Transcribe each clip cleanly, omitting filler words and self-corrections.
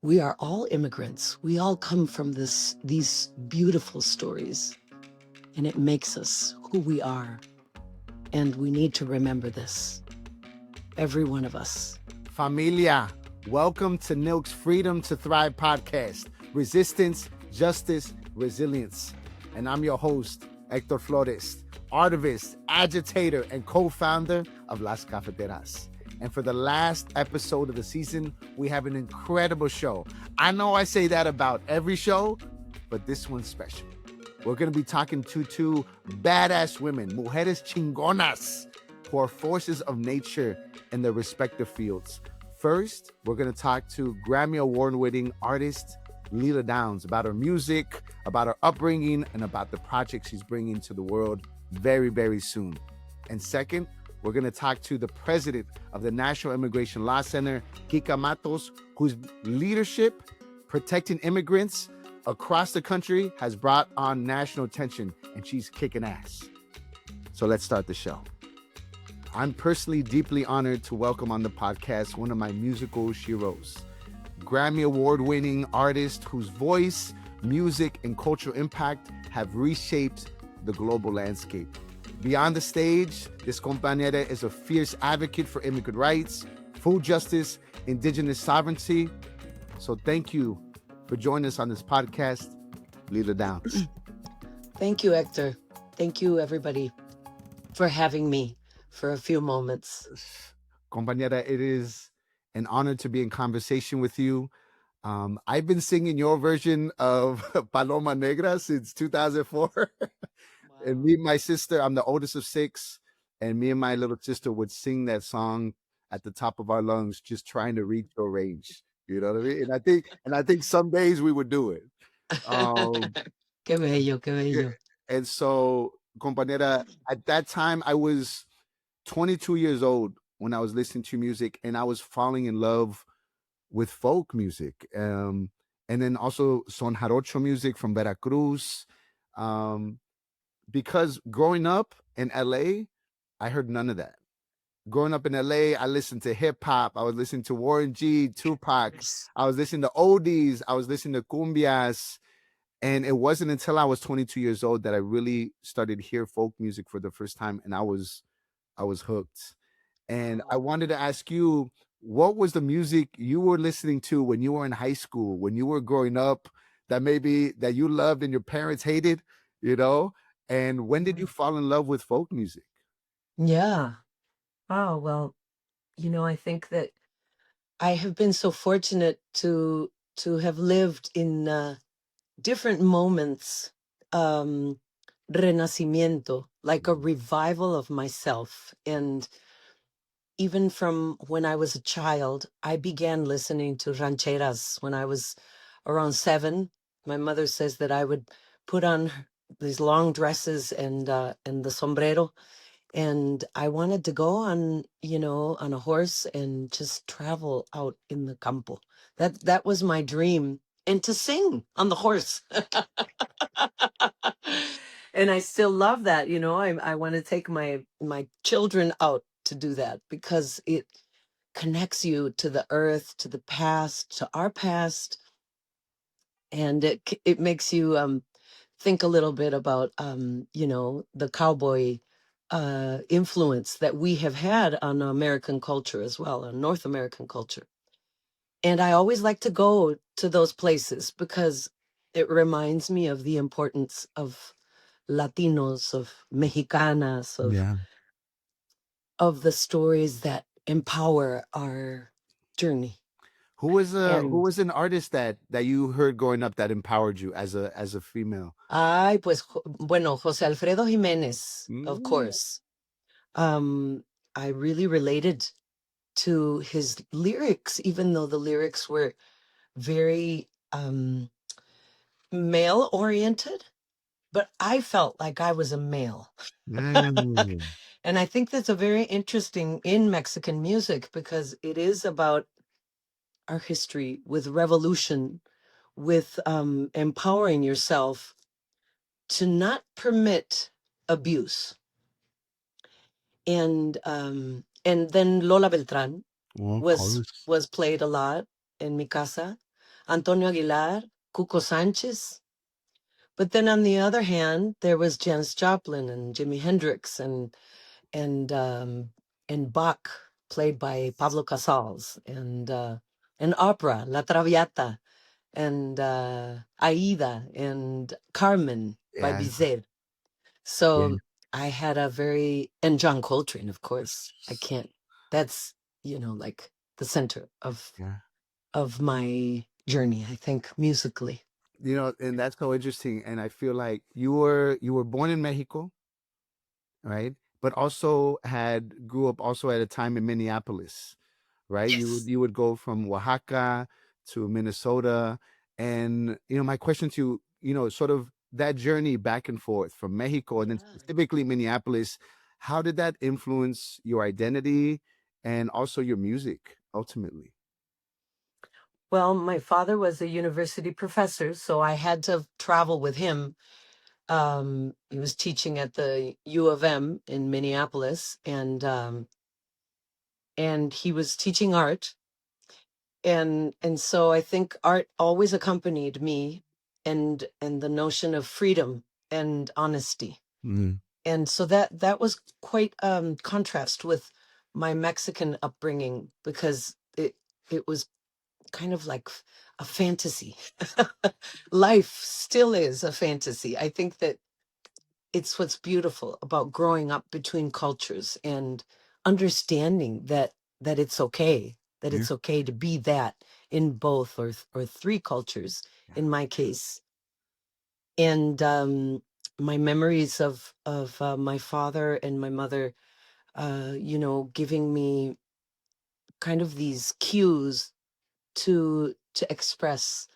We are all immigrants. We all come from these beautiful stories, and it makes us who we are. And we need to remember this, every one of us. Familia, welcome to NILC's Freedom to Thrive podcast, Resistance, Justice, Resilience. And I'm your host, Hector Flores, artivist, agitator, and co-founder of Las Cafeteras. And for the last episode of the season, we have an incredible show. I know I say that about every show, but this one's special. We're going to be talking to two badass women, mujeres chingonas, who are forces of nature in their respective fields. First, we're going to talk to Grammy Award-winning artist Lila Downs about her music, about her upbringing, and about the projects she's bringing to the world very, very soon. And second, we're going to talk to the president of the National Immigration Law Center, Kica Matos, whose leadership protecting immigrants across the country has brought on national attention, and she's kicking ass. So let's start the show. I'm personally deeply honored to welcome on the podcast one of my musical heroes, Grammy Award-winning artist whose voice, music, and cultural impact have reshaped the global landscape. Beyond the stage, this compañera is a fierce advocate for immigrant rights, food justice, indigenous sovereignty. So thank you for joining us on this podcast, Lila Downs. Thank you, Hector. Thank you, everybody, for having me for a few moments. Compañera, it is an honor to be in conversation with you. I've been singing your version of Paloma Negra since 2004. Wow. And me and my sister, I'm the oldest of six, and me and my little sister would sing that song at the top of our lungs, just trying to reach your range. You know what I mean? And I think some days we would do it. Qué bello, qué bello. And so, compañera, at that time, I was 22 years old when I was listening to music, and I was falling in love with folk music. And then also son jarocho music from Veracruz. Because growing up in LA, I heard none of that. Growing up in LA, I listened to hip hop. I was listening to Warren G, Tupac. I was listening to oldies. I was listening to cumbias. And it wasn't until I was 22 years old that I really started to hear folk music for the first time, and I was hooked. And I wanted to ask you, what was the music you were listening to when you were in high school, when you were growing up, that maybe that you loved and your parents hated, you know? And when did you fall in love with folk music? Yeah. Oh, well, I think that I have been so fortunate to have lived in different moments, renacimiento, like a revival of myself. And even from when I was a child, I began listening to rancheras when I was around 7. My mother says that I would put on these long dresses and the sombrero, and I wanted to go on, on a horse and just travel out in the campo. That was my dream, and to sing on the horse. And I still love that. I want to take my children out to do that because it connects you to the earth, to the past, to our past, and it makes you think a little bit about the cowboy influence that we have had on American culture as well, on North American culture. And I always like to go to those places because it reminds me of the importance of Latinos, of Mexicanas, of the stories that empower our journey. Who was an artist that you heard growing up that empowered you as a female? Ay, pues, bueno, José Alfredo Jiménez, of course. I really related to his lyrics, even though the lyrics were very male oriented, but I felt like I was a male. And I think that's a very interesting in Mexican music because it is about our history with revolution, with empowering yourself to not permit abuse. And then Lola Beltran was played a lot in mi casa. Antonio Aguilar, Cuco Sanchez. But then on the other hand, there was Janis Joplin and Jimi Hendrix and Bach, played by Pablo Casals, and opera, La Traviata, and Aida, and Carmen by Yeah. Bizet. Yeah. So I had and John Coltrane, of course. That's, like the center Yeah. of my journey, I think, musically. And that's so interesting. And I feel like you were born in Mexico, right? But also grew up also at a time in Minneapolis, right? Yes. You would go from Oaxaca to Minnesota, and my question to you, sort of that journey back and forth from Mexico and then Yeah. specifically Minneapolis, how did that influence your identity and also your music ultimately? Well, my father was a university professor, so I had to travel with him. He was teaching at the U of M in Minneapolis, and he was teaching art, and so I think art always accompanied me, and the notion of freedom and honesty. Mm. And so that was quite contrast with my Mexican upbringing, because it was kind of like a fantasy. Life still is a fantasy. I think that it's what's beautiful about growing up between cultures and understanding that it's okay, that Yeah. it's okay to be that in both or three cultures Yeah. in my case. And my memories of my father and my mother, giving me kind of these cues to express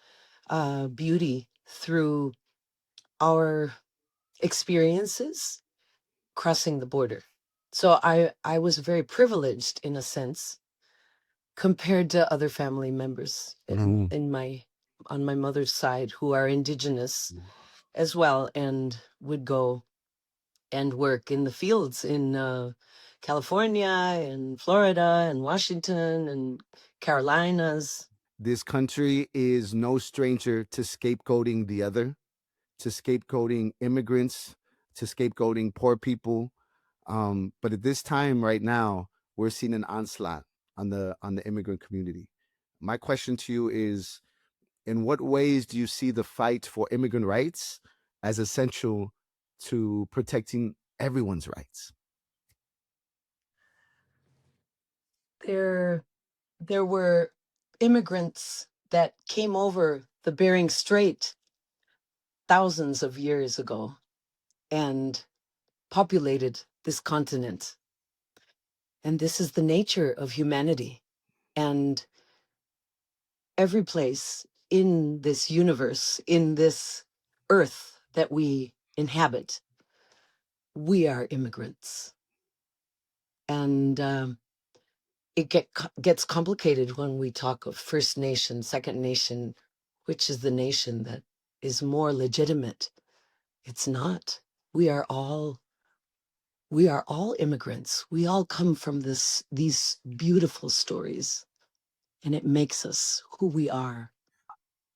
beauty through our experiences crossing the border. So I was very privileged in a sense compared to other family members Mhm. in my on my mother's side, who are indigenous as well, and would go and work in the fields in California and Florida and Washington and Carolinas. This country is no stranger to scapegoating the other, to scapegoating immigrants, to scapegoating poor people. But at this time right now, we're seeing an onslaught on the immigrant community. My question to you is, in what ways do you see the fight for immigrant rights as essential to protecting everyone's rights? There were immigrants that came over the Bering Strait thousands of years ago and populated this continent. And this is the nature of humanity. And every place in this universe, in this earth that we inhabit, we are immigrants. And gets complicated when we talk of First Nation, Second Nation, which is the nation that is more legitimate. It's not. We are all immigrants. We all come from these beautiful stories, and it makes us who we are.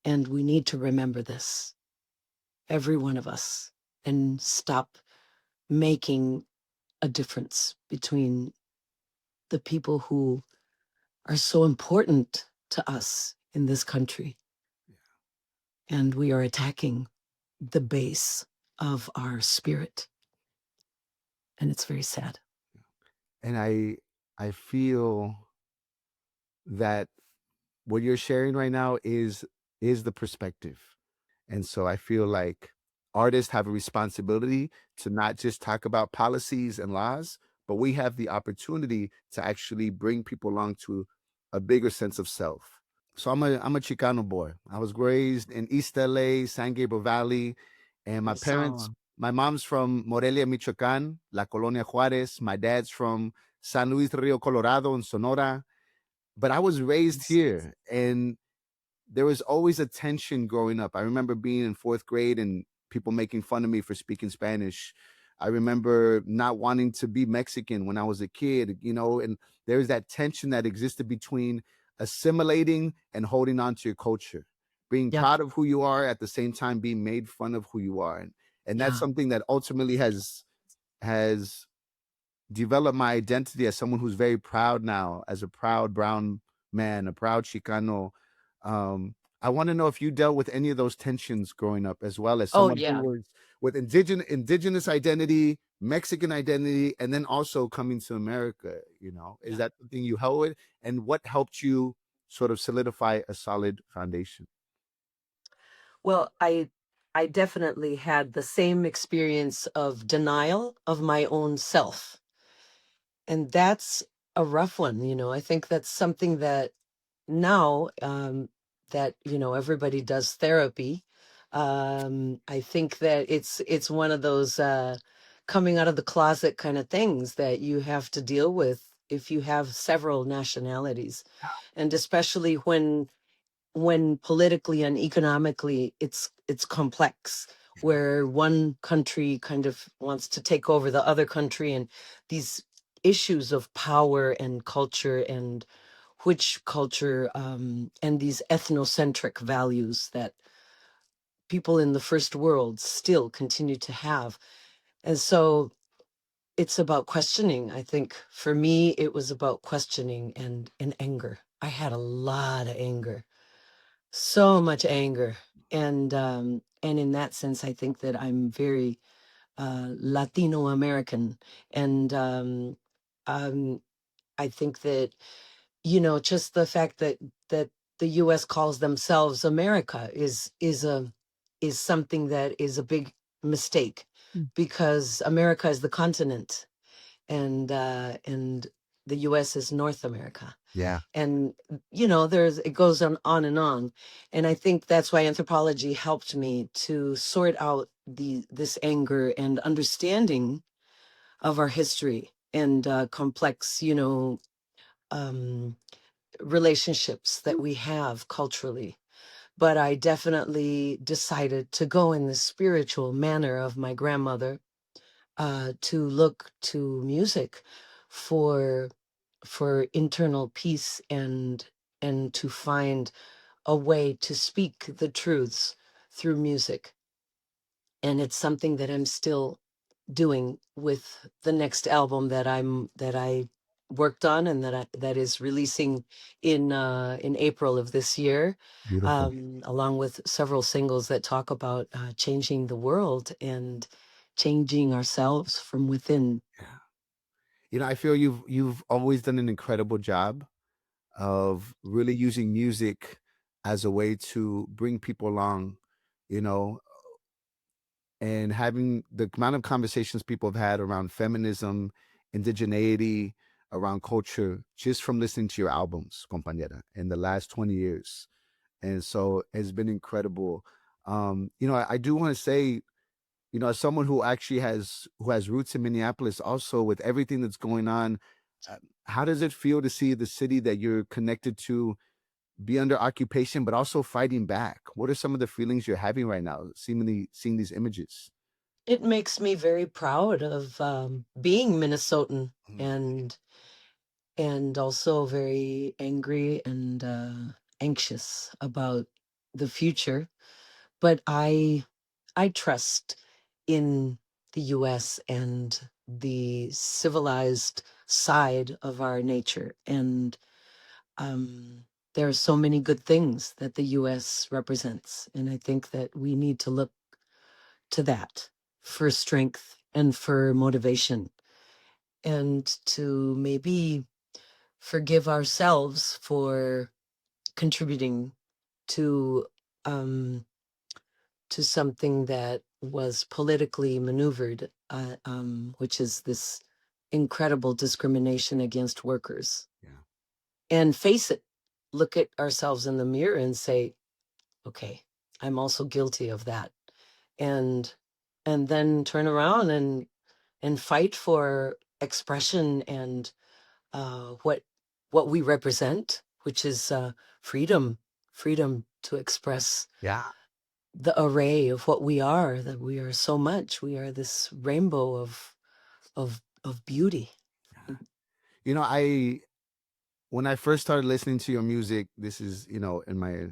And we need to remember this, every one of us, and stop making a difference between the people who are so important to us in this country. And we are attacking the base of our spirit. And it's very sad. And I feel that what you're sharing right now is the perspective. And so I feel like artists have a responsibility to not just talk about policies and laws, but we have the opportunity to actually bring people along to a bigger sense of self. So I'm a Chicano boy. I was raised in East LA, San Gabriel Valley, and Eso. my mom's from Morelia, Michoacan, La Colonia Juarez. My dad's from San Luis Rio Colorado in Sonora. But I was raised here, and there was always a tension growing up. I remember being in fourth grade and people making fun of me for speaking Spanish. I remember not wanting to be Mexican when I was a kid, and there's that tension that existed between assimilating and holding on to your culture. being Yeah. proud of who you are at the same time being made fun of who you are, and that's Yeah. something that ultimately has develop my identity as someone who's very proud now, as a proud brown man, a proud Chicano. Um, I want to know if you dealt with any of those tensions growing up, as well as Oh, someone who yeah. was with indigenous identity, Mexican identity, and then also coming to America. Is Yeah. that something you held with, and what helped you sort of solidify a solid foundation? Well, I definitely had the same experience of denial of my own self. And that's a rough one, I think that's something that now that everybody does therapy. I think that it's one of those coming out of the closet kind of things that you have to deal with if you have several nationalities, and especially when politically and economically it's complex, where one country kind of wants to take over the other country, and these issues of power and culture, and which culture, and these ethnocentric values that people in the first world still continue to have. And so it's about questioning. I think for me it was about questioning and anger. I had a lot of anger, so much anger. And in that sense I think that I'm very Latino American. And um I think that just the fact that the US calls themselves America is something that is a big mistake, Mm. because America is the continent, and the US is North America. Yeah, And there's it goes on and on. And I think that's why anthropology helped me to sort out this anger and understanding of our history, and complex um relationships that we have culturally. But I definitely decided to go in the spiritual manner of my grandmother, to look to music for internal peace, and to find a way to speak the truths through music. And it's something that I'm still doing with the next album that I worked on, and that is releasing in April of this year, beautiful. along with several singles that talk about changing the world and changing ourselves from within. Yeah. I feel you've always done an incredible job of really using music as a way to bring people along, you know, and having the amount of conversations people have had around feminism, indigeneity, around culture, just from listening to your albums, compañera, in the last 20 years. And so it's been incredible. I do want to say, as someone who actually has roots in Minneapolis, also with everything that's going on, uh, how does it feel to see the city that you're connected to be under occupation, but also fighting back? What are some of the feelings you're having right now, seemingly seeing these images? It makes me very proud of being Minnesotan, Mm. and also very angry and anxious about the future. But I trust in the US and the civilized side of our nature. And um, there are so many good things that the US represents. And I think that we need to look to that for strength and for motivation, and to maybe forgive ourselves for contributing to um, something that was politically maneuvered, which is this incredible discrimination against workers. Yeah. And face it, look at ourselves in the mirror and say, okay, I'm also guilty of that. And then turn around and fight for expression, and what we represent, which is freedom, freedom to express Yeah. the array of what we are. That we are so much. We are this rainbow of beauty. I when I first started listening to your music, this is, in my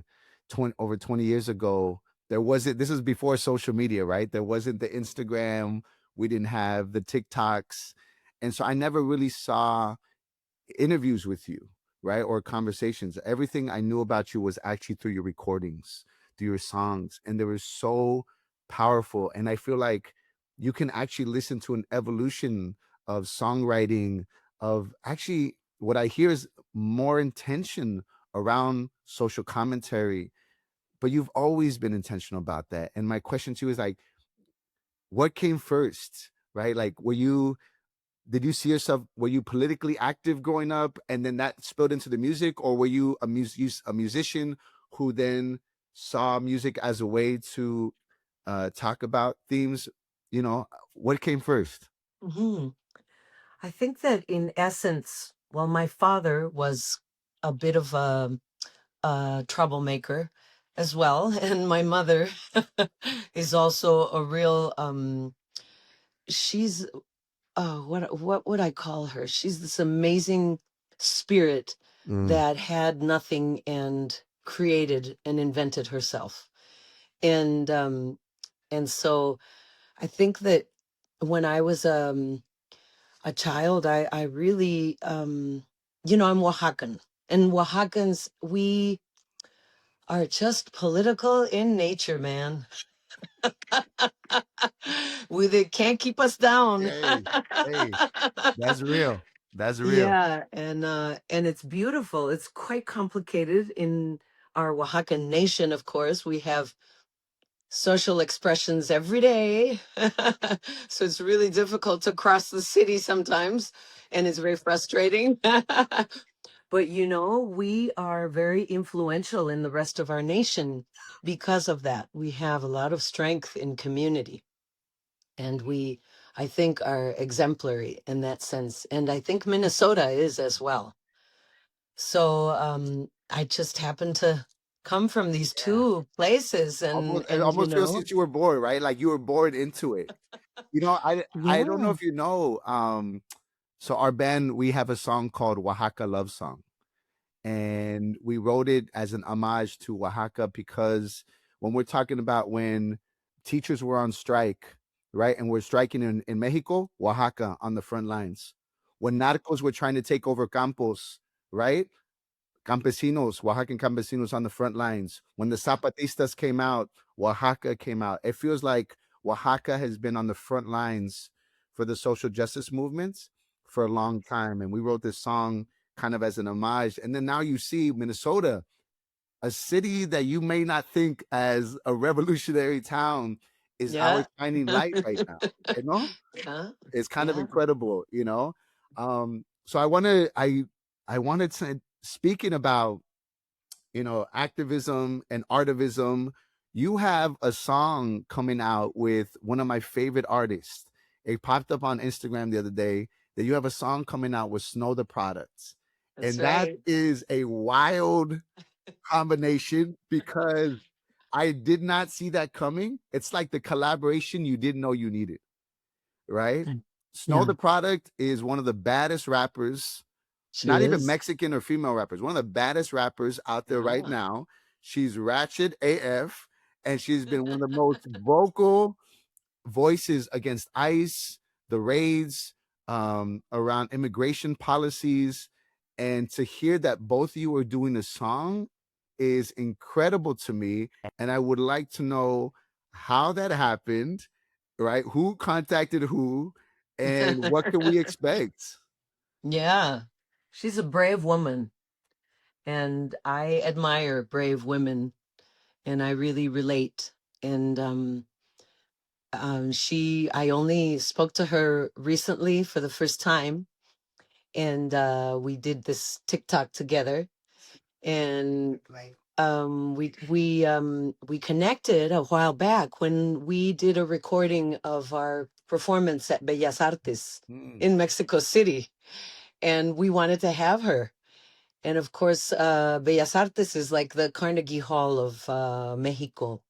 over 20 years ago, there wasn't, this was before social media, right? There wasn't the Instagram, we didn't have the TikToks. And so I never really saw interviews with you, right? Or conversations. Everything I knew about you was actually through your recordings, through your songs. And they were so powerful. And I feel like you can actually listen to an evolution of songwriting, of actually what I hear is more intention around social commentary. But you've always been intentional about that. And my question to you is like, what came first, right? Like, did you see yourself, were you politically active growing up and then that spilled into the music, or were you a musician who then saw music as a way to talk about themes? You know, what came first? Hmm. I think that in essence, well, my father was a bit of a troublemaker as well, and my mother is also a real she's what would I call her? She's this amazing spirit Mm, that had nothing and created and invented herself. And so I think that when I was a child, I really I'm Oaxacan. And Oaxacans, we are just political in nature, man. They can't keep us down. hey, hey, that's real. That's real. Yeah, and it's beautiful. It's quite complicated in our Oaxacan nation, of course. We have social expressions every day. So it's really difficult to cross the city sometimes, and it's very frustrating. But we are very influential in the rest of our nation because of that. We have a lot of strength in community, and I think, are exemplary in that sense. And I think Minnesota is as well. So I just happen to come from these Yeah. two places, and It and almost feels since you were born, right? Like you were born into it. You know, I don't know yeah, if you know, so our band, we have a song called Oaxaca Love Song. And we wrote it as an homage to Oaxaca because when we're talking about when teachers were on strike, right? And we're striking in Mexico, Oaxaca on the front lines. When narcos were trying to take over Campos, right? Campesinos, Oaxacan campesinos on the front lines. When the Zapatistas came out, Oaxaca came out. It feels like Oaxaca has been on the front lines for the social justice movements for a long time. And we wrote this song kind of as an homage. And then now you see Minnesota, a city that you may not think as a revolutionary town, is our yeah. shining light right now. You know, Yeah, it's kind of yeah. incredible, you know. So I wanted to, speaking about, activism and artivism, you have a song coming out with one of my favorite artists. It popped up on Instagram the other day that you have a song coming out with Snow the Products. That's And that right. is a wild combination because I did not see that coming. It's like the collaboration you didn't know you needed, right? Mm. Snow Yeah, the Product is one of the baddest rappers, she not even is. Mexican or female rappers, one of the baddest rappers out there right Yeah. now. She's ratchet AF, and she's been one of the most vocal voices against ICE, the raids, around immigration policies. And to hear that both of you are doing a song is incredible to me. And I would like to know how that happened, right? Who contacted who, and what can we expect? Yeah, she's a brave woman, and I admire brave women, and I really relate. And I only spoke to her recently for the first time, and we did this TikTok together, and we connected a while back when we did a recording of our performance at Bellas Artes Mm. in Mexico City, and we wanted to have her. And of course, Bellas Artes is like the Carnegie Hall of Mexico.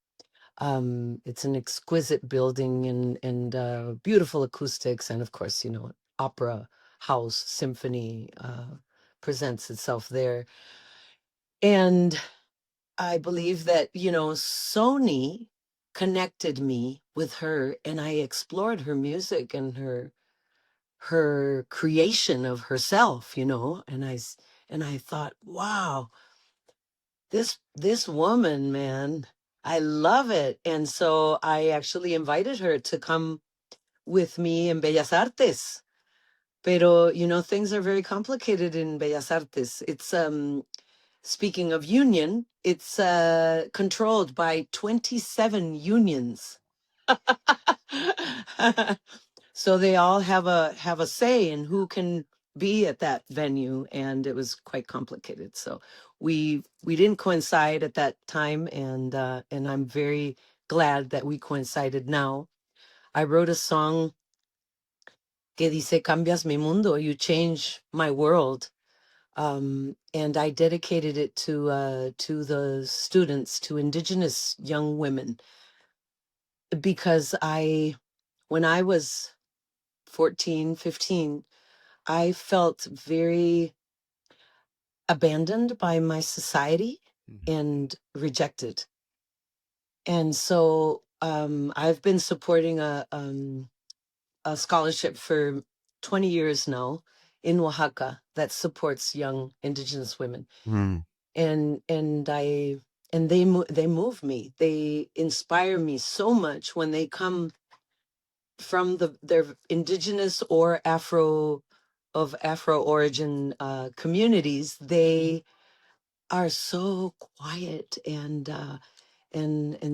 It's an exquisite building, and beautiful acoustics, and of course, opera house symphony presents itself there. And I believe that, you know, Sony connected me with her, and I explored her music and her creation of herself, you know, and I thought, wow, this woman, man, I love it. And so I actually invited her to come with me in Bellas Artes. Pero, you know, things are very complicated in Bellas Artes. It's speaking of union, it's controlled by 27 unions. So they all have a say in who can be at that venue, and it was quite complicated. So we didn't coincide at that time, and I'm very glad that we coincided now. I wrote a song que dice Cambias Mi Mundo, you change my world. And I dedicated it to the students, to Indigenous young women, because when I was 14, 15, I felt very abandoned by my society and rejected. And so I've been supporting a scholarship for 20 years now in Oaxaca that supports young Indigenous women. Mm. And they move me. They inspire me so much when they come from their Indigenous or Afro origin communities. They are so quiet, and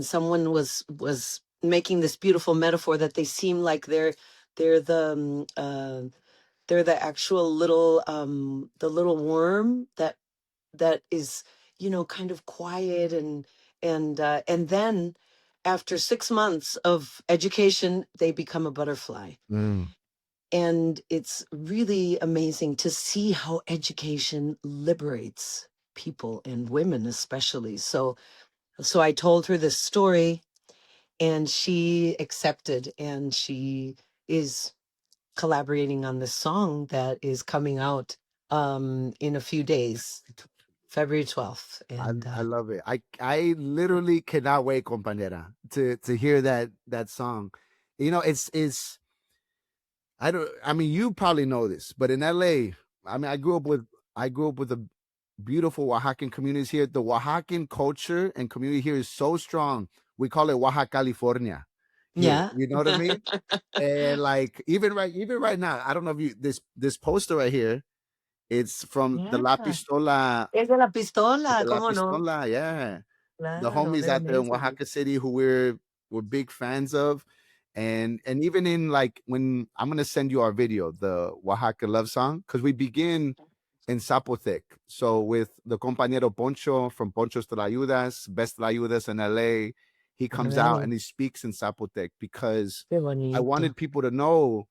someone was making this beautiful metaphor that they seem like they're the actual little the little worm that is, you know, kind of quiet, and then after 6 months of education they become a butterfly. Mm. And it's really amazing to see how education liberates people, and women especially. So I told her this story, and she accepted, and she is collaborating on this song that is coming out in a few days, February 12th. And I love it. I literally cannot wait, compañera, to hear that song. You know, it's I mean, you probably know this, but in LA, I mean, I grew up with a beautiful Oaxacan communities here. The Oaxacan culture and community here is so strong. We call it Oaxaca, California here. yeah. You know what I mean? And like even right now, I don't know if you this poster right here, it's from the Yeah. La Pistola, Es de la pistola, La ¿cómo no? Pistola, yeah. The Claro, homies they're out there in amazing. Oaxaca City who we're big fans of. And even in like when I'm gonna send you our video, the Oaxaca love song, because we begin in Zapotec. So with the compañero Poncho from Ponchos Tlayudas, Best Tlayudas in LA, he comes out Right. and he speaks in Zapotec because Qué I wanted bonito. people to know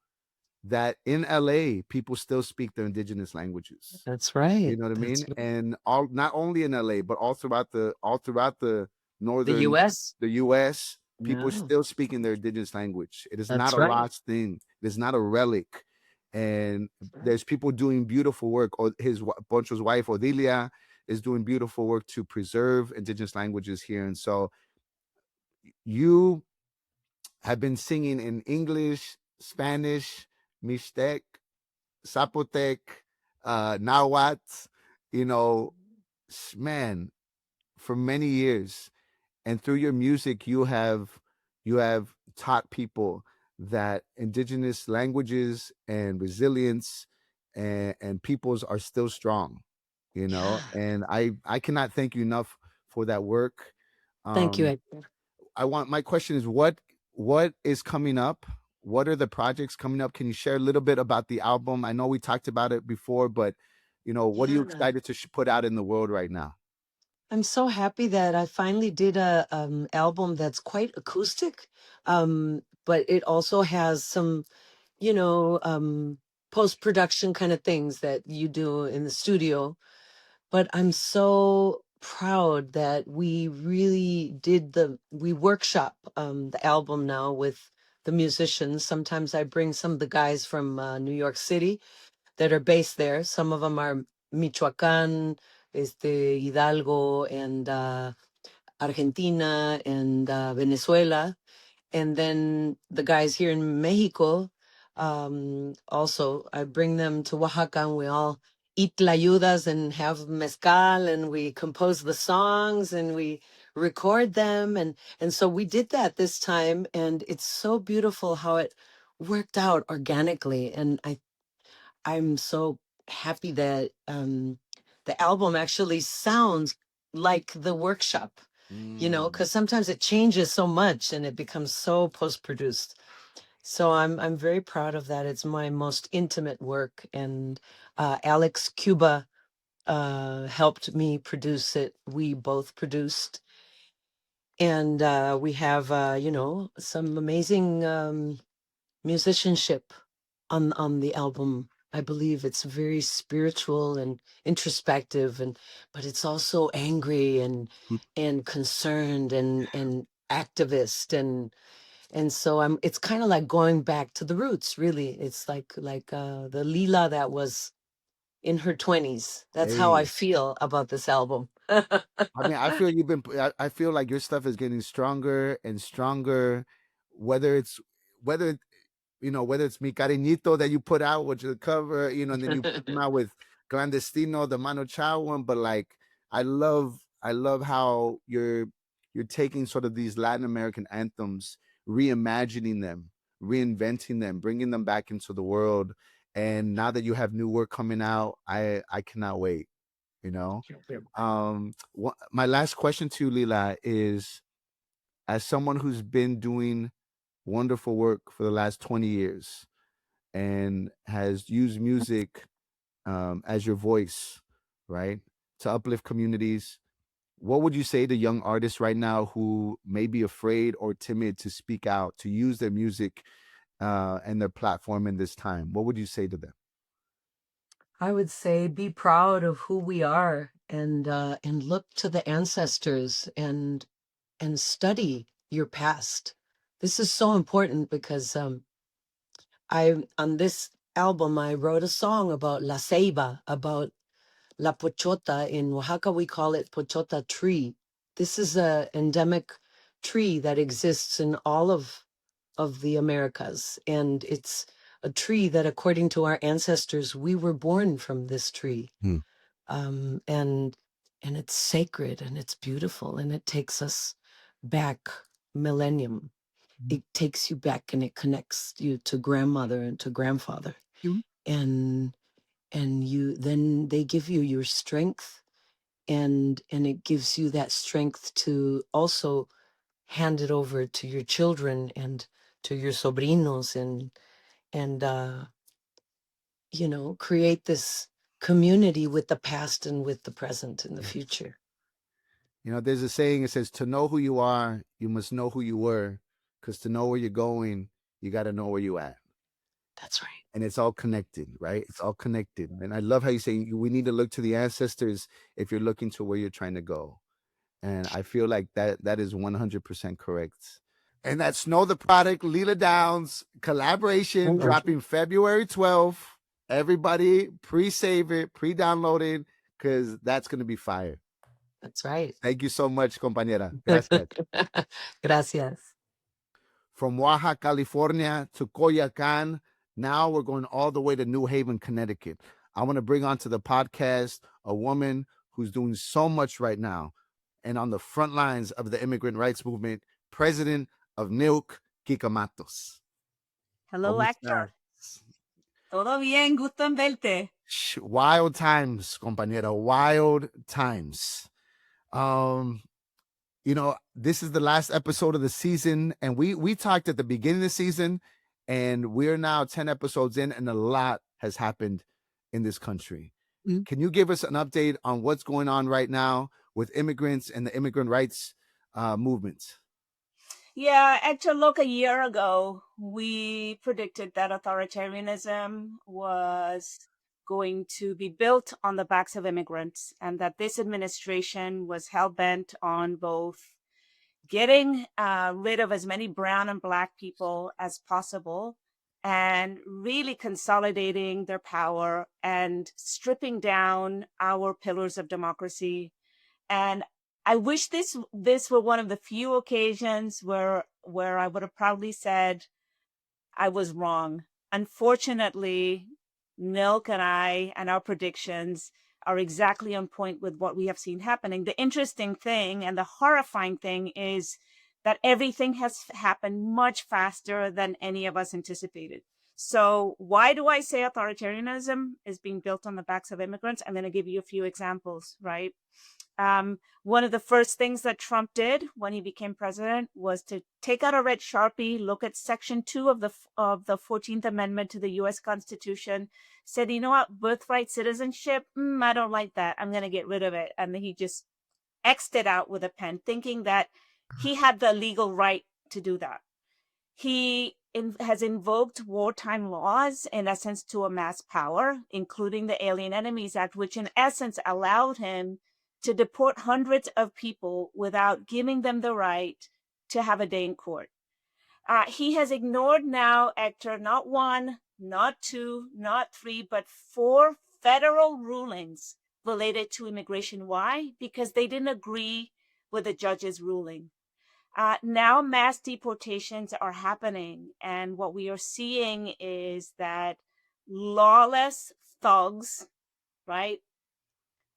that in LA, people still speak their indigenous languages. That's You right. know what I That's mean? right. And all not only in LA, but all throughout the The northern US. the US, people are Yeah, still speaking their indigenous language. It is not that's a right. lost thing. It is not a relic. And there's people doing beautiful work. Or Poncho's wife Odilia is doing beautiful work to preserve indigenous languages here. And so you have been singing in English, Spanish, Mixtec, Zapotec, Nahuatl, you know, man, for many years. And through your music, you have taught people that indigenous languages and resilience and peoples are still strong, you know. Yeah. And I cannot thank you enough for that work. Thank you, Um, Hector. my question is what is coming up? What are the projects coming up? Can you share a little bit about the album? I know we talked about it before, but what are you Yeah. excited to put out in the world right now? I'm so happy that I finally did a album that's quite acoustic, but it also has some, you know, post production kind of things that you do in the studio. But I'm so proud that we really we workshop the album now with the musicians. Sometimes I bring some of the guys from New York City that are based there. Some of them are Michoacan, Hidalgo and Argentina and Venezuela. And then the guys here in Mexico, also, I bring them to Oaxaca and we all eat tlayudas and have mezcal and we compose the songs and we record them. And so we did that this time. And it's so beautiful how it worked out organically. And I'm so happy that the album actually sounds like the workshop, because sometimes it changes so much and it becomes so post-produced. So I'm very proud of that. It's my most intimate work, and Alex Cuba helped me produce it. We both produced, and we have some amazing musicianship on the album. I believe it's very spiritual and introspective, but it's also angry and concerned and activist, and so it's kind of like going back to the roots, really. It's like the Lila that was in her 20s. That's how I Hey, feel about this album. I mean, I feel I feel like your stuff is getting stronger and stronger, whether it's whether whether it's Mi Cariñito that you put out, which is the cover, and then you come out with Clandestino, the Mano Chao one. But like, I love how you're taking sort of these Latin American anthems, reimagining them, reinventing them, bringing them back into the world. And now that you have new work coming out, I cannot wait. You know, my last question to you, Lila, is as someone who's been doing wonderful work for the last 20 years and has used music as your voice, right, to uplift communities. What would you say to young artists right now who may be afraid or timid to speak out, to use their music and their platform in this time? What would you say to them? I would say be proud of who we are and look to the ancestors and study your past. This is so important because I on this album I wrote a song about La Ceiba, about La Pochota. In Oaxaca we call it Pochota tree. This is a endemic tree that exists in all of the Americas, and it's a tree that, according to our ancestors, we were born from this tree. Hmm. um, and and it's sacred and it's beautiful and it takes us back millennium. It takes you back and it connects you to grandmother and to grandfather, Mhm. and you then they give you your strength, and it gives you that strength to also hand it over to your children and to your sobrinos, and create this community with the past and with the present and the Yeah. future. There's a saying, it says, to know who you are, you must know who you were, because to know where you're going, you got to know where you at. That's right. And it's all connected, right? It's all connected. And I love how you say we need to look to the ancestors if you're looking to where you're trying to go. And I feel like that is 100% correct. And that's Know the Product, Lila Downs collaboration Mhm. dropping February 12th. Everybody pre-save it, pre-download it, because that's going to be fire. That's right. Thank you so much, compañera. Gracias. Gracias. From Oaxaca, California to Coyoacán. Now we're going all the way to New Haven, Connecticut. I want to bring onto the podcast a woman who's doing so much right now and on the front lines of the immigrant rights movement, president of NILC, Kica Matos. Hello, ¿Cómo Hector. estás? Todo bien, gusto en verte. Wild times, compañera, wild times. This is the last episode of the season, and we talked at the beginning of the season, and we're now 10 episodes in, and a lot has happened in this country. Mm. Can you give us an update on what's going on right now with immigrants and the immigrant rights movement? Yeah, Hector, look, a year ago, we predicted that authoritarianism was going to be built on the backs of immigrants, and that this administration was hell-bent on both getting rid of as many brown and black people as possible and really consolidating their power and stripping down our pillars of democracy. And I wish this were one of the few occasions where I would have proudly said I was wrong. Unfortunately, NILC and I and our predictions are exactly on point with what we have seen happening. The interesting thing and the horrifying thing is that everything has happened much faster than any of us anticipated. So why do I say authoritarianism is being built on the backs of immigrants? I'm going to give you a few examples, right? One of the first things that Trump did when he became president was to take out a red Sharpie, look at Section 2 of the 14th Amendment to the U.S. Constitution, said, you know what, birthright citizenship, I don't like that. I'm going to get rid of it. And he just X'd it out with a pen, thinking that he had the legal right to do that. He has invoked wartime laws, in essence, to amass power, including the Alien Enemies Act, which in essence allowed him to deport hundreds of people without giving them the right to have a day in court. He has ignored now, Hector, not one, not two, not three, but 4 federal rulings related to immigration. Why? Because they didn't agree with the judge's ruling. Now mass deportations are happening, and what we are seeing is that lawless thugs, right,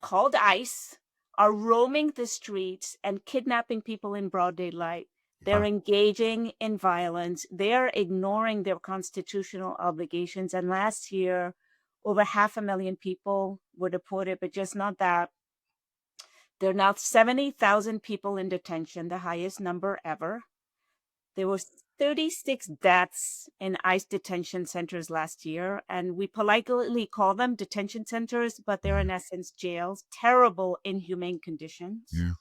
called ICE, are roaming the streets and kidnapping people in broad daylight. They're engaging in violence. They're ignoring their constitutional obligations. And last year, over 500,000 people were deported, but just not that. There are now 70,000 people in detention, the highest number ever. There were 36 deaths in ICE detention centers last year, and we politely call them detention centers, but they're in essence jails, terrible, inhumane conditions. Yeah.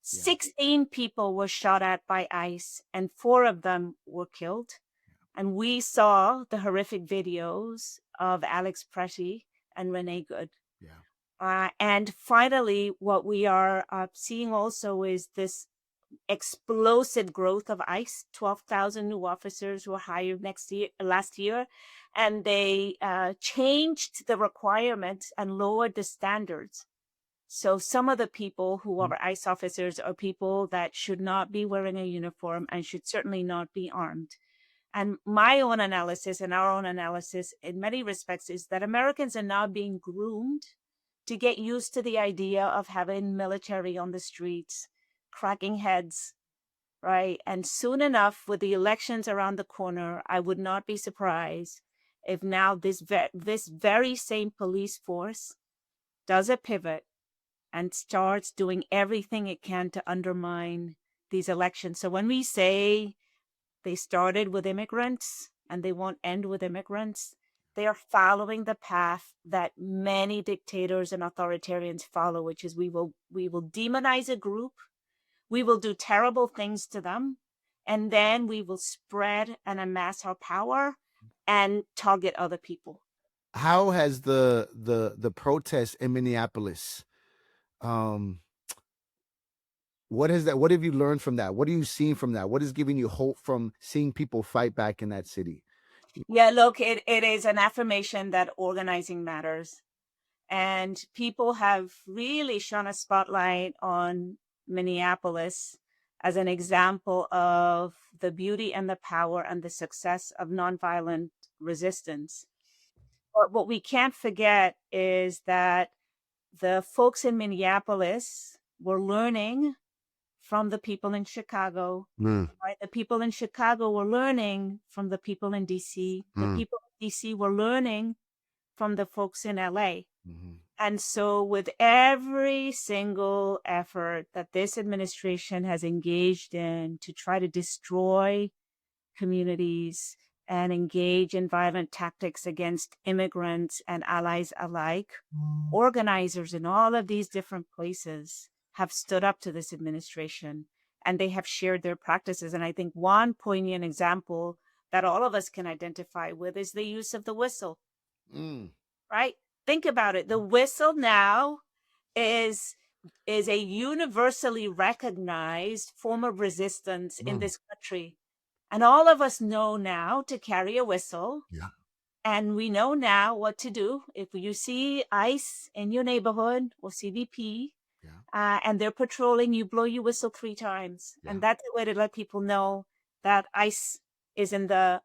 16 people were shot at by ICE, and 4 of them were killed. And we saw the horrific videos of Alex Pretty and Renee Good. And finally, what we are seeing also is this explosive growth of ICE. 12,000 new officers were hired last year, and they changed the requirements and lowered the standards. So some of the people who are ICE officers are people that should not be wearing a uniform and should certainly not be armed. And my own analysis and our own analysis in many respects is that Americans are now being groomed to get used to the idea of having military on the streets, cracking heads, right? And soon enough, with the elections around the corner, I would not be surprised if now this very same police force does a pivot and starts doing everything it can to undermine these elections. So when we say they started with immigrants and they won't end with immigrants, they are following the path that many dictators and authoritarians follow, which is we will demonize a group, we will do terrible things to them, and then we will spread and amass our power and target other people. How has the protest in Minneapolis, what have you learned from that? What are you seeing from that? What is giving you hope from seeing people fight back in that city? Yeah, look, it is an affirmation that organizing matters. And people have really shone a spotlight on Minneapolis as an example of the beauty and the power and the success of nonviolent resistance. But what we can't forget is that the folks in Minneapolis were learning from the people in Chicago. Right? The people in Chicago were learning from the people in DC. The people in DC were learning from the folks in LA. And so with every single effort that this administration has engaged in to try to destroy communities and engage in violent tactics against immigrants and allies alike, organizers in all of these different places have stood up to this administration, and they have shared their practices. And I think one poignant example that all of us can identify with is the use of the whistle, right? Think about it. The whistle now is a universally recognized form of resistance in this country. And all of us know now to carry a whistle. Yeah. And we know now what to do. If you see ICE in your neighborhood or CBP, and they're patrolling, you blow your whistle 3 times. Yeah. And that's a way to let people know that ICE is in the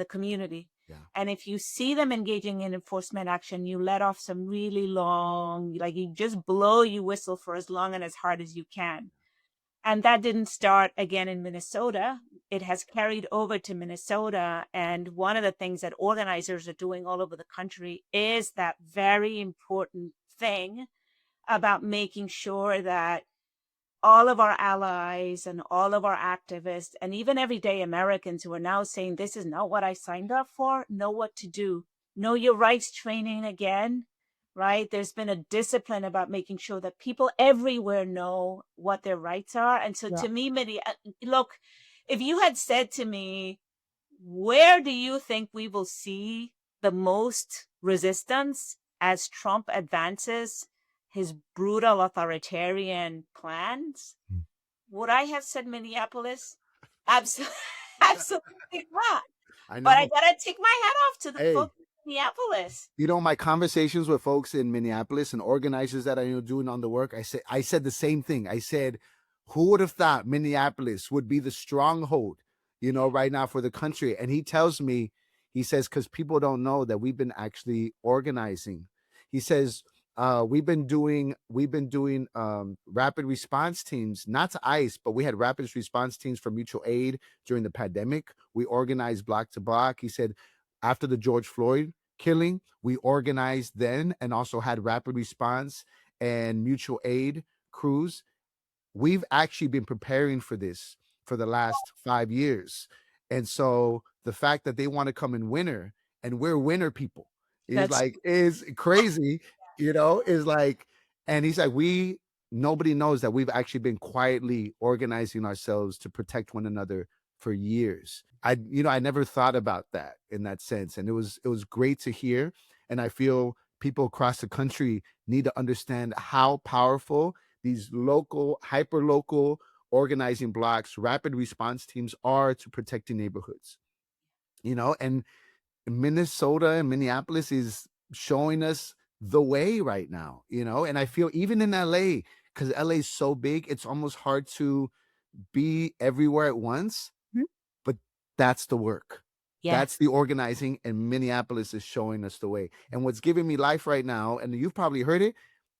community. Yeah. And if you see them engaging in enforcement action, you let off some really long, like you just blow your whistle for as long and as hard as you can. And that didn't start again in Minnesota. It has carried over to Minnesota. And one of the things that organizers are doing all over the country is that very important thing about making sure that all of our allies and all of our activists and even everyday Americans who are now saying, this is not what I signed up for, know what to do. Know your rights training again, right? There's been a discipline about making sure that people everywhere know what their rights are. And so to me, look, if you had said to me, where do you think we will see the most resistance as Trump advances his brutal authoritarian plans? Would I have said Minneapolis? Absolutely, absolutely not. I know. But I gotta take my hat off to the folks in Minneapolis. You know, my conversations with folks in Minneapolis and organizers that I know doing on the work, I said the same thing. I said, who would have thought Minneapolis would be the stronghold, you know, right now for the country? And he tells me, he says, because people don't know that we've been actually organizing. He says, we've been doing rapid response teams, not to ICE, but we had rapid response teams for mutual aid during the pandemic. We organized block to block. He said, after the George Floyd killing, we organized then and also had rapid response and mutual aid crews. We've actually been preparing for this for the last 5 years. And so the fact that they want to come in winter, and we're winter people, is crazy, you know, is like, and he's like, nobody knows that we've actually been quietly organizing ourselves to protect one another for years. I never thought about that in that sense. And it was great to hear. And I feel people across the country need to understand how powerful these local, hyper local organizing blocks, rapid response teams are to protecting neighborhoods. You know, and Minnesota and Minneapolis is showing us the way right now, you know, and I feel even in LA, because LA is so big, it's almost hard to be everywhere at once. But that's the work. That's the organizing, and Minneapolis is showing us the way. And what's giving me life right now, and you've probably heard it,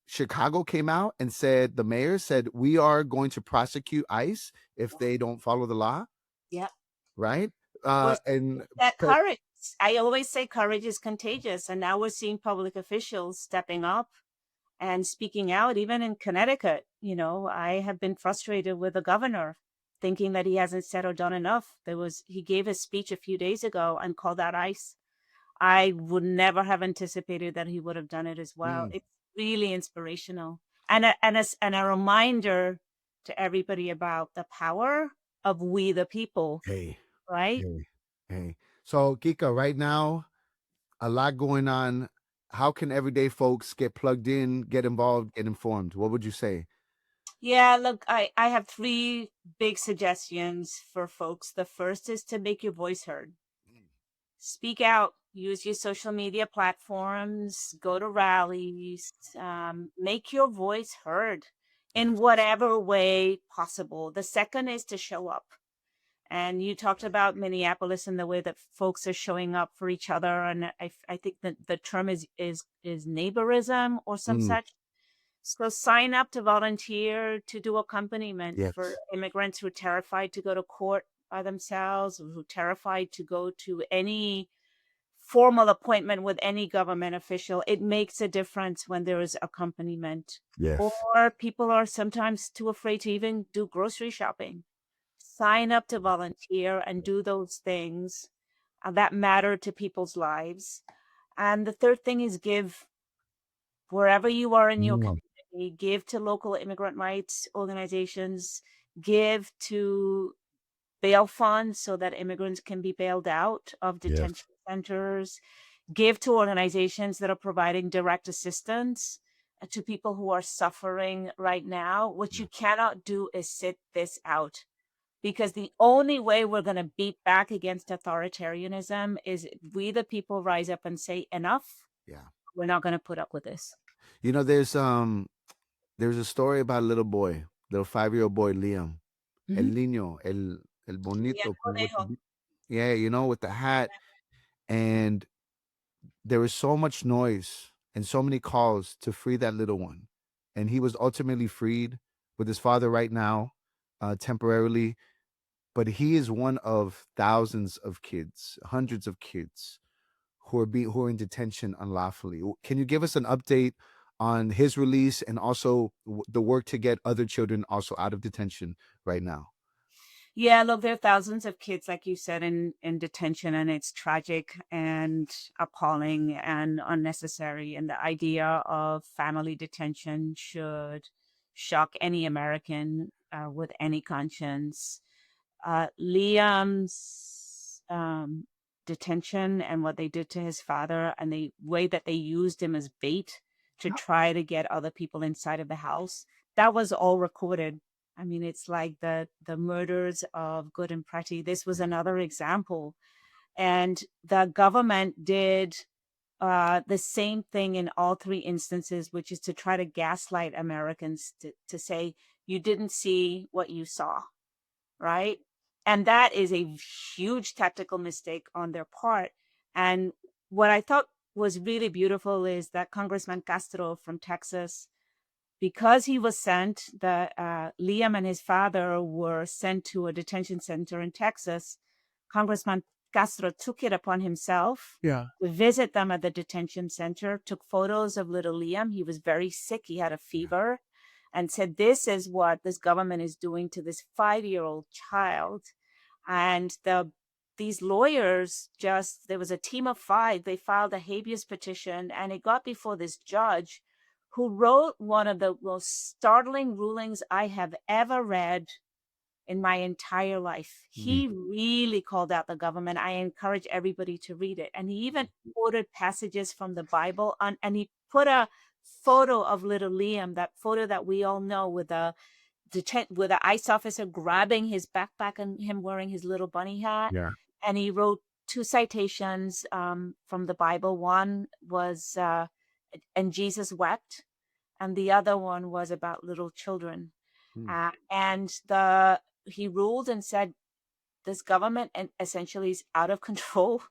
Chicago came out and said, the mayor said, we are going to prosecute ICE if they don't follow the law. Yeah. Right? And that courage, I always say courage is contagious. And now we're seeing public officials stepping up and speaking out, even in Connecticut. You know, I have been frustrated with the governor, thinking that he hasn't said or done enough. He gave a speech a few days ago and called out ICE. I would never have anticipated that he would have done it as well. It's really inspirational, and a reminder to everybody about the power of we the people. Right? Hey. So Kica, right now, a lot going on. How can everyday folks get plugged in, get involved, get informed? What would you say? Yeah, look, I have 3 big suggestions for folks. The first is to make your voice heard. Speak out, use your social media platforms, go to rallies, make your voice heard in whatever way possible. The second is to show up. And you talked about Minneapolis and the way that folks are showing up for each other. And I think that the term is neighborism or some such. So sign up to volunteer to do accompaniment for immigrants who are terrified to go to court by themselves, who are terrified to go to any formal appointment with any government official. It makes a difference when there is accompaniment. Or people are sometimes too afraid to even do grocery shopping. Sign up to volunteer and do those things that matter to people's lives. And the third thing is give. Wherever you are in your community, give to local immigrant rights organizations, give to bail funds so that immigrants can be bailed out of detention centers, give to organizations that are providing direct assistance to people who are suffering right now. What you cannot do is sit this out. because the only way we're going to beat back against authoritarianism is we, the people, rise up and say, enough. Yeah. We're not going to put up with this. You know, there's a story about a little boy, little 5-year-old boy, Liam. El niño, el Yeah, bonito, with conejo. yeah, you know, with the hat. And there was so much noise and so many calls to free that little one. And he was ultimately freed with his father right now, temporarily. But he is one of thousands of kids, hundreds of kids who are in detention unlawfully. Can you give us an update on his release and also the work to get other children also out of detention right now? Yeah, look, there are thousands of kids, like you said, in detention, and it's tragic and appalling and unnecessary. And the idea of family detention should shock any American with any conscience. Liam's detention and what they did to his father, and the way that they used him as bait to try to get other people inside of the house, that was all recorded. I mean, it's like the murders of Good and Pretty. This was another example. And the government did the same thing in all three instances, which is to try to gaslight Americans to say, you didn't see what you saw, right? And that is a huge tactical mistake on their part. And what I thought was really beautiful is that Congressman Castro from Texas, because he was sent, Liam and his father were sent to a detention center in Texas. Congressman Castro took it upon himself to visit them at the detention center, took photos of little Liam. He was very sick. He had a fever, and said, this is what this government is doing to this 5-year-old child. And these lawyers there was a team of 5. They filed a habeas petition, and it got before this judge, who wrote one of the most startling rulings I have ever read in my entire life. He really called out the government. I encourage everybody to read it. And he even quoted passages from the Bible on, and he put a photo of little Liam, that photo that we all know, with an ICE officer grabbing his backpack and him wearing his little bunny hat. Yeah. And he wrote 2 citations from the Bible. One was, and Jesus wept, and the other one was about little children. And he ruled and said, this government essentially is out of control,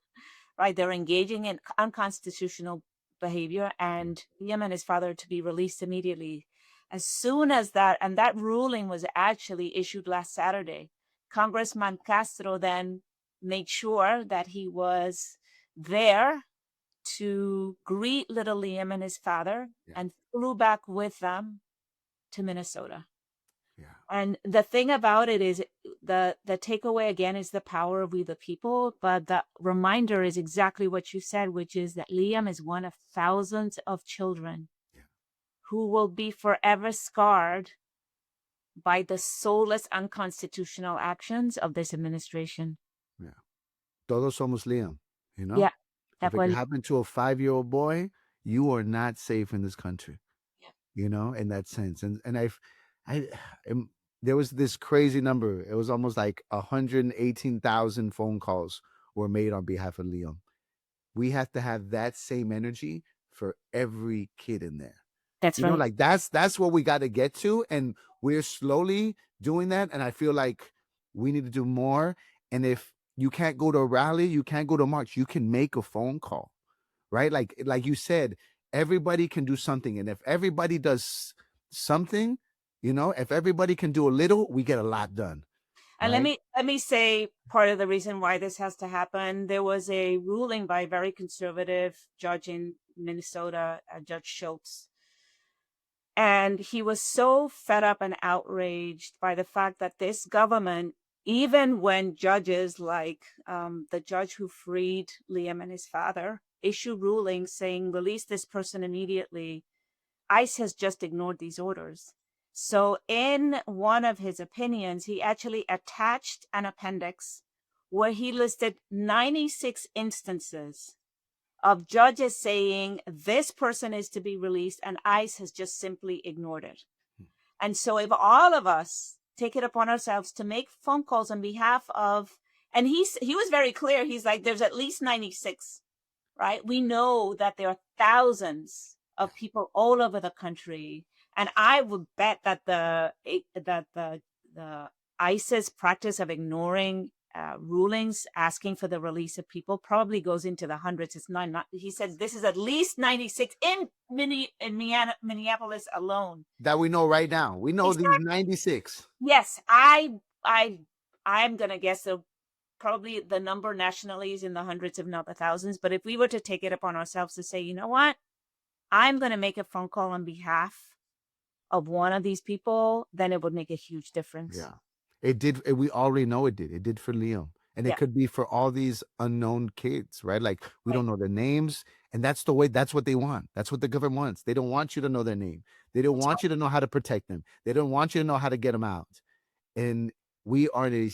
right? They're engaging in unconstitutional behavior, and Liam and his father to be released immediately. As soon as that, and that ruling was actually issued last Saturday, Congressman Castro then made sure that he was there to greet little Liam and his father, and flew back with them to Minnesota. And the thing about it is, the takeaway again is the power of we the people, but the reminder is exactly what you said, which is that Liam is one of thousands of children who will be forever scarred by the soulless, unconstitutional actions of this administration. Yeah. Todos somos Liam, you know? Yeah. If it happened to a 5-year-old boy, you are not safe in this country. You know, in that sense. And there was this crazy number. It was almost like 118,000 phone calls were made on behalf of Liam. We have to have that same energy for every kid in there. That's right. You know, like that's what we got to get to, and we're slowly doing that. And I feel like we need to do more. And if you can't go to a rally, you can't go to a march, you can make a phone call, right? Like you said, everybody can do something. And if everybody does something, you know, if everybody can do a little, we get a lot done. And right? let me say part of the reason why this has to happen. There was a ruling by a very conservative judge in Minnesota, Judge Schultz. And he was so fed up and outraged by the fact that this government, even when judges like the judge who freed Liam and his father issue rulings saying, release this person immediately, ICE has just ignored these orders. So in one of his opinions, he actually attached an appendix where he listed 96 instances of judges saying this person is to be released, and ICE has just simply ignored it. And so if all of us take it upon ourselves to make phone calls on behalf of, and he was very clear. He's like, there's at least 96, right? We know that there are thousands of people all over the country, and I would bet that the ICE's practice of ignoring rulings asking for the release of people probably goes into the hundreds. It's not. He said this is at least 96 in Minneapolis alone. That we know right now. We know Exactly. these 96. Yes, I'm gonna guess the probably the number nationally is in the hundreds, if not the thousands. But if we were to take it upon ourselves to say, you know what, I'm gonna make a phone call on behalf of one of these people, then it would make a huge difference. Yeah. It did. We already know it did. It did for Liam. And it could be for all these unknown kids, right? Like we don't know their names. And that's the way, that's what they want. That's what the government wants. They don't want you to know their name. They don't want you to know how to protect them. They don't want you to know how to get them out. And we are in a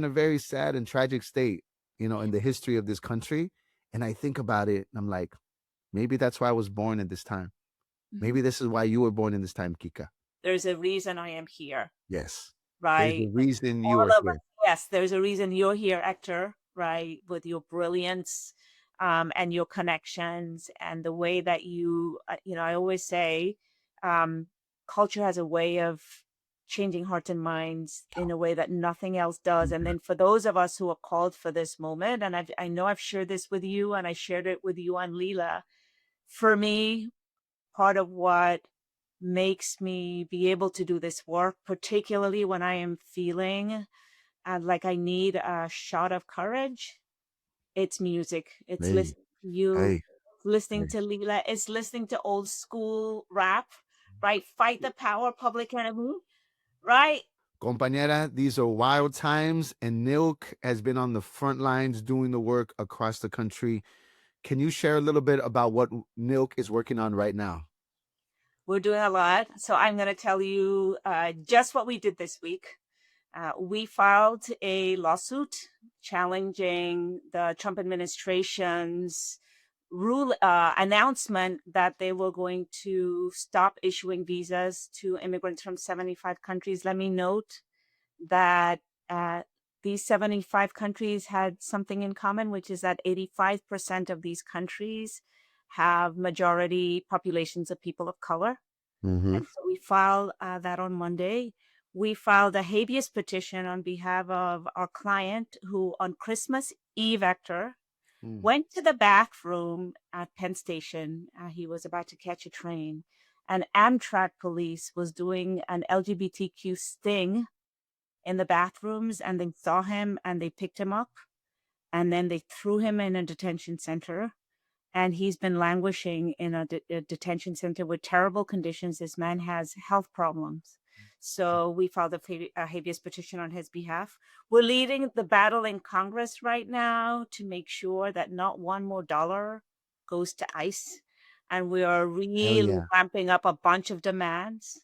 very sad and tragic state, in the history of this country. And I think about it and I'm like, maybe that's why I was born at this time. Maybe this is why you were born in this time, Kica. There's a reason I am here. Yes. Right. There's a reason you are here. Yes, there's a reason you're here, Hector, right? With your brilliance and your connections and the way that you, I always say culture has a way of changing hearts and minds in a way that nothing else does. And then for those of us who are called for this moment, and I know I've shared this with you and I shared it with you on Lila, for me, part of what makes me be able to do this work, particularly when I am feeling like I need a shot of courage, it's music. It's listening to Lila. It's listening to old school rap, right? Fight the power, Public Enemy, right? Compañera, these are wild times, and NILC has been on the front lines doing the work across the country. Can you share a little bit about what NILC is working on right now? We're doing a lot. So I'm going to tell you just what we did this week. We filed a lawsuit challenging the Trump administration's announcement that they were going to stop issuing visas to immigrants from 75 countries. Let me note that these 75 countries had something in common, which is that 85% of these countries have majority populations of people of color. And so we filed that on Monday. We filed a habeas petition on behalf of our client who on Christmas Eve, Hector, went to the bathroom at Penn Station. He was about to catch a train, and Amtrak police was doing an LGBTQ sting in the bathrooms, and they saw him and they picked him up, and then they threw him in a detention center. And he's been languishing in a detention center with terrible conditions. This man has health problems. So we filed a habeas petition on his behalf. We're leading the battle in Congress right now to make sure that not one more dollar goes to ICE. And we are really ramping up a bunch of demands,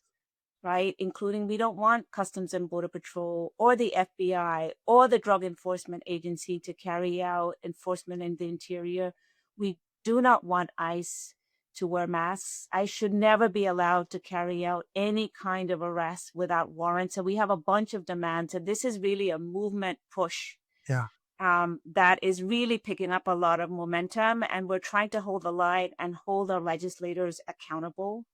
right? Including we don't want Customs and Border Patrol or the FBI or the Drug Enforcement Agency to carry out enforcement in the interior. We do not want ICE to wear masks. ICE should never be allowed to carry out any kind of arrest without warrant. So we have a bunch of demands, and this is really a movement push. That is really picking up a lot of momentum, and we're trying to hold the line and hold our legislators accountable.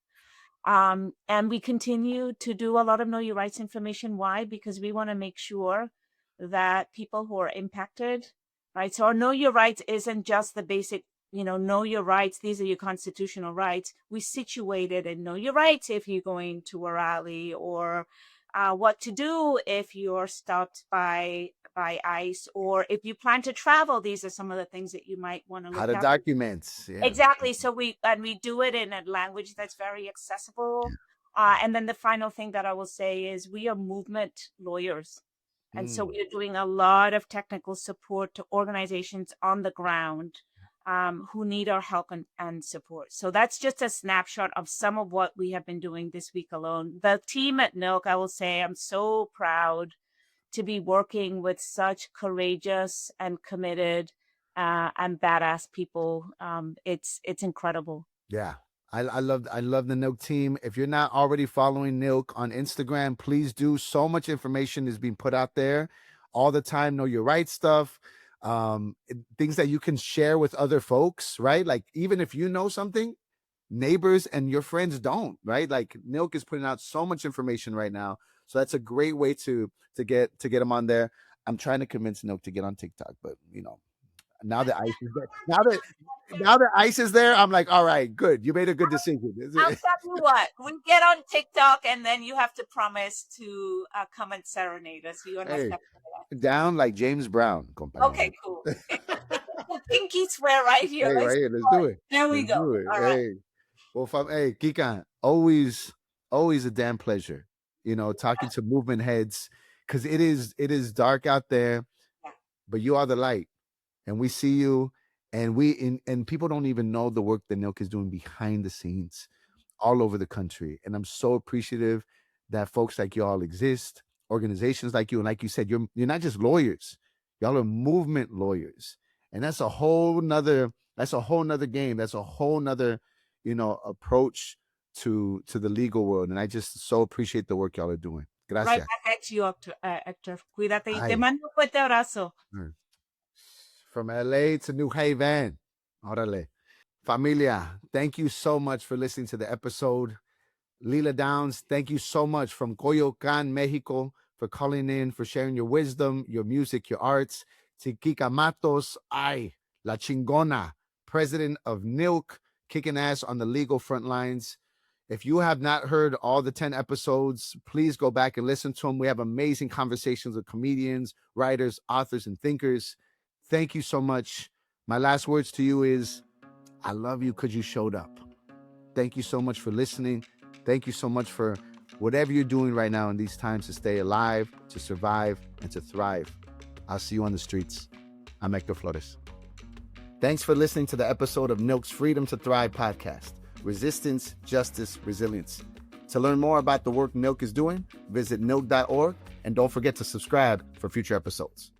And we continue to do a lot of Know Your Rights information. Why? Because we want to make sure that people who are impacted, right? So our Know Your Rights isn't just the basic, know your rights. These are your constitutional rights. We situated and know your rights if you're going to a rally, or what to do if you're stopped by ICE, or if you plan to travel. These are some of the things that you might want to look at. How to document. Yeah. Exactly. So we do it in a language that's very accessible. And then the final thing that I will say is we are movement lawyers. And so we are doing a lot of technical support to organizations on the ground who need our help and support. So that's just a snapshot of some of what we have been doing this week alone. The team at NILC, I will say, I'm so proud to be working with such courageous and committed and badass people. It's incredible. Yeah, I love the NILC team. If you're not already following NILC on Instagram, please do. So much information is being put out there all the time. Know your right stuff. Things that you can share with other folks, right? Like even if you know something, neighbors and your friends don't, right? Like NILC is putting out so much information right now. So that's a great way to get them on there. I'm trying to convince NILC to get on TikTok, but you know, now that ice is there, now that ice is there, I'm like, all right, good. You made a good decision. I'll tell you what, we get on TikTok and then you have to promise to come and serenade us. You understand? Hey, down like James Brown, compañero. Okay, cool. The pinky swear right here. Hey, right here, let's do it. There we go. All right. Hey, well, hey, Kica, always a damn pleasure. You know, talking to movement heads, because it is dark out there, but you are the light, and we see you, and and people don't even know the work that NILC is doing behind the scenes all over the country. And I'm so appreciative that folks like y'all exist, organizations like you, and like you said, you're not just lawyers, y'all are movement lawyers, and that's a whole nother game. That's a whole nother, you know, approach to the legal world. And I just so appreciate the work y'all are doing. Gracias. Right back at you, Hector. Cuídate y te mando un fuerte abrazo. From LA to New Haven. Órale. Familia, thank you so much for listening to the episode. Lila Downs, thank you so much from Coyoacán, Mexico, for calling in, for sharing your wisdom, your music, your arts. To Kica Matos, La Chingona, president of NILC, kicking ass on the legal front lines. If you have not heard all the 10 episodes, please go back and listen to them. We have amazing conversations with comedians, writers, authors, and thinkers. Thank you so much. My last words to you is, I love you because you showed up. Thank you so much for listening. Thank you so much for whatever you're doing right now in these times to stay alive, to survive, and to thrive. I'll see you on the streets. I'm Hector Flores. Thanks for listening to the episode of NILC's Freedom to Thrive podcast, Resistance, Justice, Resilience. To learn more about the work NILC is doing, visit nilc.org, and don't forget to subscribe for future episodes.